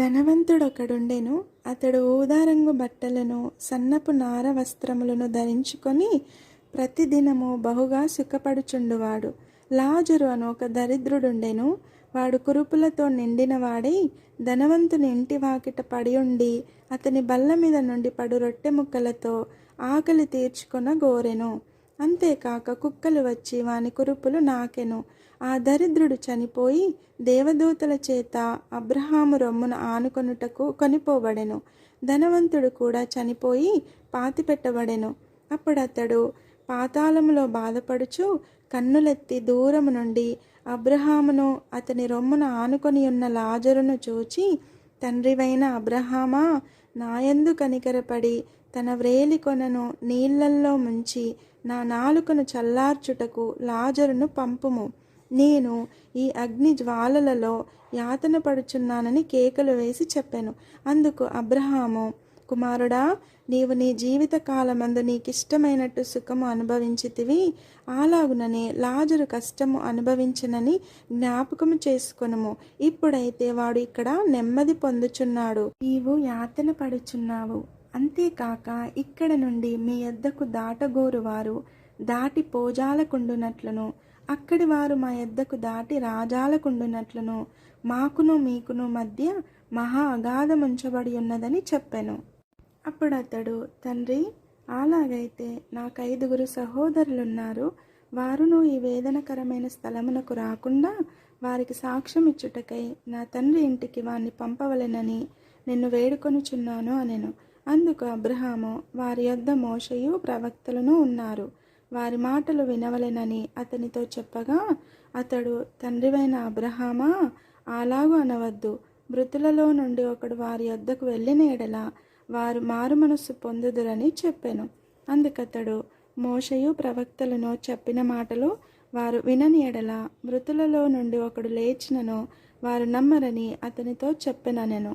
ధనవంతుడొకడుండెను. అతడు ఊదారంగు బట్టలను సన్నపు నార వస్త్రములను ధరించుకొని ప్రతిదినము బహుగా సుఖపడుచుండువాడు. లాజరు అను ఒక దరిద్రుడుండెను. వాడు కురుపులతో నిండినవాడై ధనవంతుని ఇంటి వాకిట పడియుండి అతని బల్ల మీద నుండి పడు రొట్టె ముక్కలతో ఆకలి తీర్చుకొన గోరెను. అంతేకాక కుక్కలు వచ్చి వాని కురుపులు నాకెను. ఆ దరిద్రుడు చనిపోయి దేవదూతల చేత అబ్రహాము రొమ్మున ఆనుకొనుటకు కొనిపోబడెను. ధనవంతుడు కూడా చనిపోయి పాతిపెట్టబడెను. అప్పుడతడు పాతాళములో బాధపడుచు కన్నులెత్తి దూరము నుండి అబ్రహామును అతని రొమ్మున ఆనుకొని ఉన్న లాజరును చూచి, తండ్రివైన అబ్రహామా, నాయందు కనికరపడి తన వ్రేలి కొనను నీళ్లల్లో ముంచి నా నాలుకను చల్లార్చుటకు లాజరును పంపుము. నేను ఈ అగ్ని జ్వాలలలో యాతన పడుచున్నానని కేకలు వేసి చెప్పెను. అందుకు అబ్రహాము, కుమారుడా, నీవు నీ జీవిత కాలమందు నీకిష్టమైనట్టు సుఖము అనుభవించితివి, అలాగుననే లాజరు కష్టము అనుభవించనని జ్ఞాపకము చేసుకొనుము. ఇప్పుడైతే వాడు ఇక్కడ నెమ్మది పొందుచున్నాడు, నీవు యాతన పడుచున్నావు. అంతేకాక ఇక్కడ నుండి మీ యొద్దకు దాటగోరువారు దాటి పోజాలకుండునట్లును, అక్కడి వారు మా యొద్దకు దాటి రాజాలకుండునట్లును మాకును మీకును మధ్య మహా అగాధముంచబడి ఉన్నదని చెప్పెను. అప్పుడతడు, తండ్రి, అలాగైతే నాకు 5 సహోదరులున్నారు. వారును ఈ వేదనకరమైన స్థలమునకు రాకుండా వారికి సాక్ష్యం ఇచ్చుటకై నా తండ్రి ఇంటికి వారిని పంపవలెనని నిన్ను వేడుకొనుచున్నాను అనెను. అందుకు అబ్రహాము, వారి యొద్ద మోషేయు ప్రవక్తలను ఉన్నారు, వారి మాటలు వినవలెనని అతనితో చెప్పగా, అతడు, తండ్రివైన అబ్రహామా, అలాగు అనవద్దు. మృతులలో నుండి ఒకడు వారి యొద్దకు వెళ్ళిన ఎడల వారు మారు మనస్సు పొందుదురని చెప్పెను. అందుకతడు, మోషేయు ప్రవక్తలను చెప్పిన మాటలు వారు వినని ఎడల మృతులలో నుండి ఒకడు లేచినను వారు నమ్మరని అతనితో చెప్పెననెను.